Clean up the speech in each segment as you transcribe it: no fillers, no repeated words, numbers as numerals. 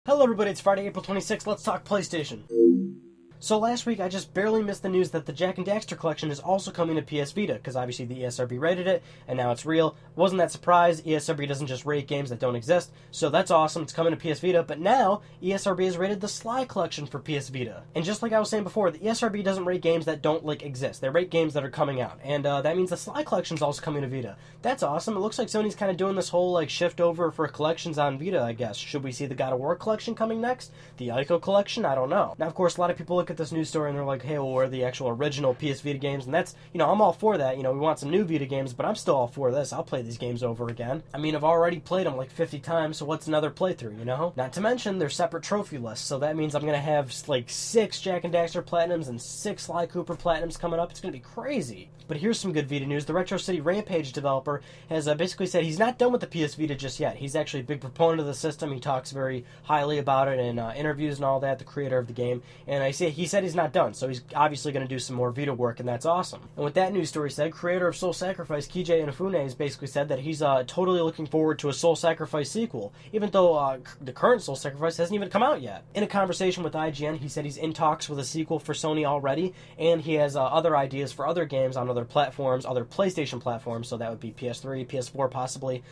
Hello everybody, it's Friday, April 26th. Let's talk PlayStation. So last week I just barely missed the news that the Jak and Daxter collection is also coming to PS Vita, because obviously the ESRB rated it, and now it's real. Wasn't that surprised? ESRB doesn't just rate games that don't exist, so that's awesome. It's coming to PS Vita, but now ESRB has rated the XIII collection for PS Vita. And just like I was saying before, the ESRB doesn't rate games that don't, exist. They rate games that are coming out, and that means the XIII collection's also coming to Vita. That's awesome. It looks like Sony's kind of doing this whole, shift over for collections on Vita, I guess. Should we see the God of War collection coming next? The Ico collection? I don't know. Now, of course, a lot of people look at this news story and they're like, hey, well, where are the actual original PS Vita games? And that's, I'm all for that. We want some new Vita games, but I'm still all for this. I'll play these games over again. I mean, I've already played them 50 times, so what's another playthrough, Not to mention, they're separate trophy lists, so that means I'm going to have, 6 Jak and Daxter Platinums and 6 Sly Cooper Platinums coming up. It's going to be crazy. But here's some good Vita news. The Retro City Rampage developer has basically said he's not done with the PS Vita just yet. He's actually a big proponent of the system. He talks very highly about it in interviews and all that, the creator of the game. And he said he's not done, so he's obviously going to do some more Vita work, and that's awesome. And with that news story said, creator of Soul Sacrifice, Keiji Inafune, has basically said that he's totally looking forward to a Soul Sacrifice sequel, even though the current Soul Sacrifice hasn't even come out yet. In a conversation with IGN, he said he's in talks with a sequel for Sony already, and he has other ideas for other games on other platforms, other PlayStation platforms, so that would be PS3, PS4 possibly.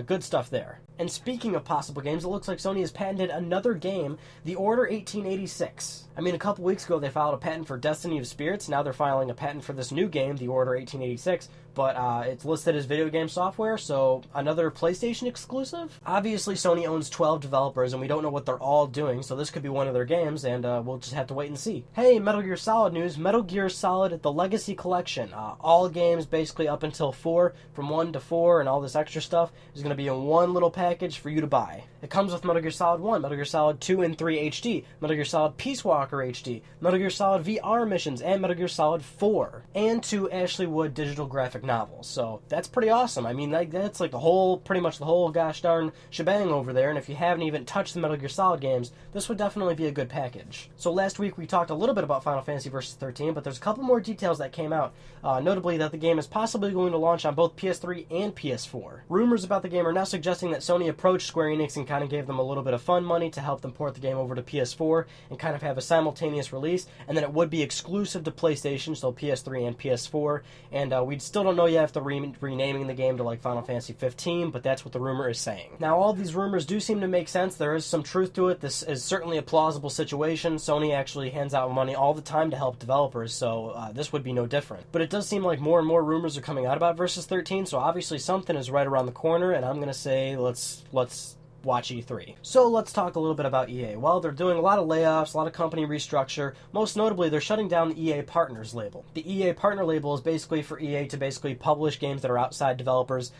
Good stuff there. And speaking of possible games, it looks like Sony has patented another game, The Order 1886. I mean, a couple weeks ago they filed a patent for Destiny of Spirits. Now they're filing a patent for this new game, The Order 1886, but it's listed as video game software, so another PlayStation exclusive? Obviously, Sony owns 12 developers, and we don't know what they're all doing, so this could be one of their games, and we'll just have to wait and see. Hey, Metal Gear Solid news. Metal Gear Solid, the Legacy Collection. All games basically up until 4, from 1 to 4, and all this extra stuff is going to be in one little package for you to buy. It comes with Metal Gear Solid 1, Metal Gear Solid 2 and 3 HD, Metal Gear Solid Peace Walker HD, Metal Gear Solid VR missions, and Metal Gear Solid 4, and 2 Ashley Wood digital graphic novels. So that's pretty awesome. I mean, that's pretty much the whole gosh darn shebang over there, and if you haven't even touched the Metal Gear Solid games, this would definitely be a good package. So last week we talked a little bit about Final Fantasy Versus 13, but there's a couple more details that came out, notably that the game is possibly going to launch on both PS3 and PS4. Rumors about the game are now suggesting that Sony approached Square Enix and kind of gave them a little bit of fund money to help them port the game over to PS4 and kind of have a simultaneous release, and then it would be exclusive to PlayStation, so PS3 and PS4, and we still don't know yet if they're renaming the game to Final Fantasy 15, but that's what the rumor is saying. Now, all these rumors do seem to make sense. There is some truth to it. This is certainly a plausible situation. Sony actually hands out money all the time to help developers, so this would be no different. But it does seem like more and more rumors are coming out about Versus 13, so obviously something is right around the corner, and I'm going to say let's watch E3. So let's talk a little bit about EA. Well, they're doing a lot of layoffs, a lot of company restructure. Most notably, they're shutting down the EA Partners label. The EA Partner label is basically for EA to basically publish games that are outside developers,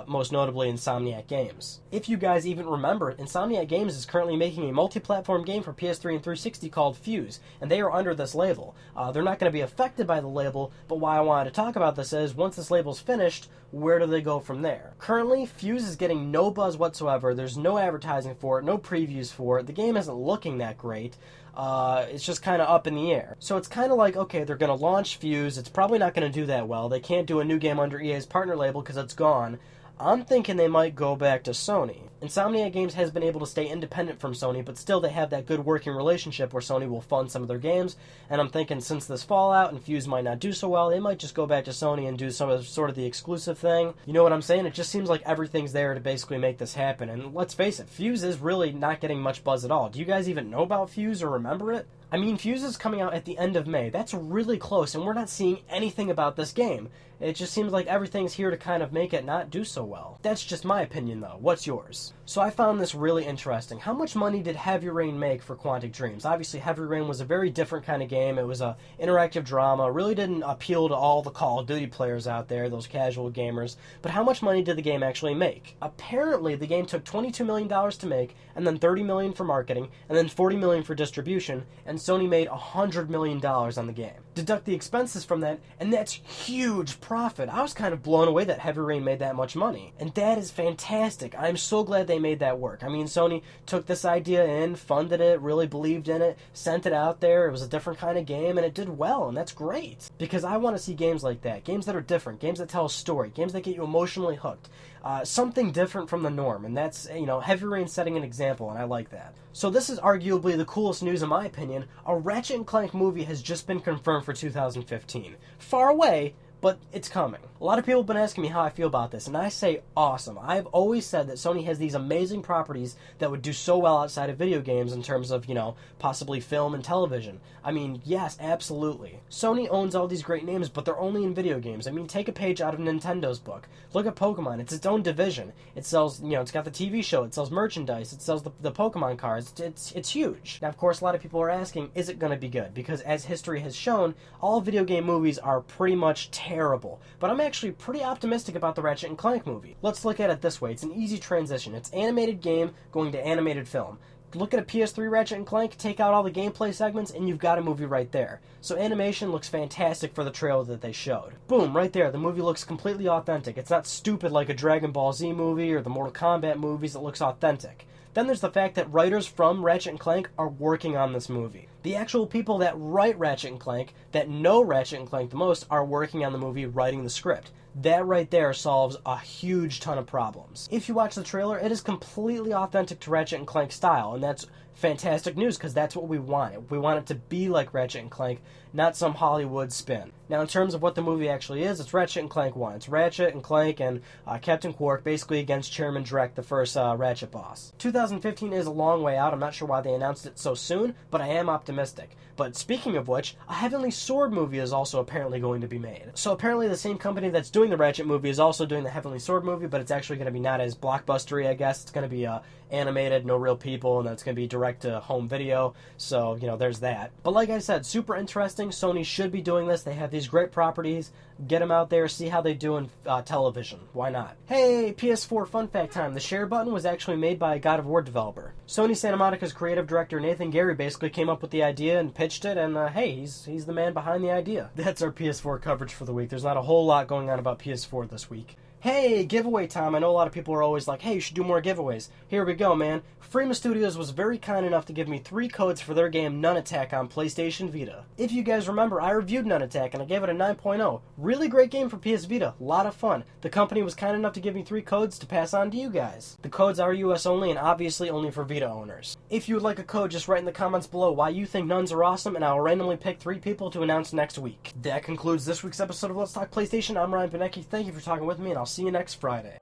most notably Insomniac Games. If you guys even remember, Insomniac Games is currently making a multi-platform game for PS3 and 360 called Fuse, and they are under this label. They're not going to be affected by the label, but why I wanted to talk about this is, once this label's finished, where do they go from there? Currently, Fuse is getting no buzz whatsoever. There's no advertising for it, no previews for it. The game isn't looking that great. It's just kind of up in the air. So it's kind of like, okay, they're going to launch Fuse. It's probably not going to do that well. They can't do a new game under EA's partner label because it's gone. I'm thinking they might go back to Sony. Insomniac Games has been able to stay independent from Sony, but still they have that good working relationship where Sony will fund some of their games, and I'm thinking since this Fallout and Fuse might not do so well, they might just go back to Sony and do some of sort of the exclusive thing. You know what I'm saying? It just seems like everything's there to basically make this happen, and let's face it, Fuse is really not getting much buzz at all. Do you guys even know about Fuse or remember it? I mean, Fuse is coming out at the end of May. That's really close, and we're not seeing anything about this game. It just seems like everything's here to kind of make it not do so well. That's just my opinion, though. What's yours? So I found this really interesting. How much money did Heavy Rain make for Quantic Dreams? Obviously, Heavy Rain was a very different kind of game. It was a interactive drama. Really didn't appeal to all the Call of Duty players out there, those casual gamers. But how much money did the game actually make? Apparently, the game took $22 million to make, and then $30 million for marketing, and then $40 million for distribution, and Sony made $100 million on the game. deduct the expenses from that, and that's huge profit. I was kind of blown away that Heavy Rain made that much money, and that is fantastic. I'm so glad they made that work. I mean, Sony took this idea in, funded it, really believed in it, sent it out there. It was a different kind of game, and it did well, and that's great. Because I want to see games like that, games that are different, games that tell a story, games that get you emotionally hooked. Something different from the norm, and that's, Heavy Rain setting an example, and I like that. So this is arguably the coolest news in my opinion. A Ratchet & Clank movie has just been confirmed for 2015. Far away, but it's coming. A lot of people have been asking me how I feel about this, and I say awesome. I've always said that Sony has these amazing properties that would do so well outside of video games in terms of, possibly film and television. I mean, yes, absolutely. Sony owns all these great names, but they're only in video games. I mean, take a page out of Nintendo's book. Look at Pokemon. It's its own division. It sells, it's got the TV show. It sells merchandise. It sells the Pokemon cards. It's huge. Now, of course, a lot of people are asking, is it going to be good? Because as history has shown, all video game movies are pretty much terrible. But I'm actually pretty optimistic about the Ratchet & Clank movie. Let's look at it this way. It's an easy transition. It's animated game going to animated film. Look at a PS3 Ratchet & Clank, take out all the gameplay segments, and you've got a movie right there. So animation looks fantastic for the trailer that they showed. Boom, right there. The movie looks completely authentic. It's not stupid like a Dragon Ball Z movie or the Mortal Kombat movies. It looks authentic. Then there's the fact that writers from Ratchet & Clank are working on this movie. The actual people that write Ratchet & Clank, that know Ratchet & Clank the most, are working on the movie, writing the script. That right there solves a huge ton of problems. If you watch the trailer, it is completely authentic to Ratchet & Clank style, and that's fantastic news because that's what we want. We want it to be like Ratchet & Clank, not some Hollywood spin. Now, in terms of what the movie actually is, it's Ratchet & Clank 1. It's Ratchet & Clank and Captain Quark basically against Chairman Drek, the first Ratchet boss. 2015 is a long way out. I'm not sure why they announced it so soon, but I am optimistic. But speaking of which, a Heavenly Sword movie is also apparently going to be made. So apparently the same company that's doing the Ratchet movie is also doing the Heavenly Sword movie, but it's actually going to be not as blockbustery, I guess. It's going to be animated, no real people, and then it's going to be direct-to-home video. So, there's that. But like I said, super interesting. Sony should be doing this. They have these great properties. Get them out there, see how they do in television. Why not? Hey, PS4 Fun Fact time. The share button was actually made by a God of War developer. Sony Santa Monica's creative director Nathan Gary basically came up with the idea and pitched it, and hey, he's the man behind the idea. That's our PS4 coverage for the week. There's not a whole lot going on about PS4 this week. Hey, giveaway time. I know a lot of people are always like, hey, you should do more giveaways. Here we go, man. Freema Studios was very kind enough to give me 3 codes for their game Nun Attack on PlayStation Vita. If you guys remember, I reviewed Nun Attack and I gave it a 9.0. Really great game for PS Vita. A lot of fun. The company was kind enough to give me 3 codes to pass on to you guys. The codes are US only and obviously only for Vita owners. If you would like a code, just write in the comments below why you think nuns are awesome and I'll randomly pick 3 people to announce next week. That concludes this week's episode of Let's Talk PlayStation. I'm Ryan Benecki. Thank you for talking with me and I'll see you next Friday.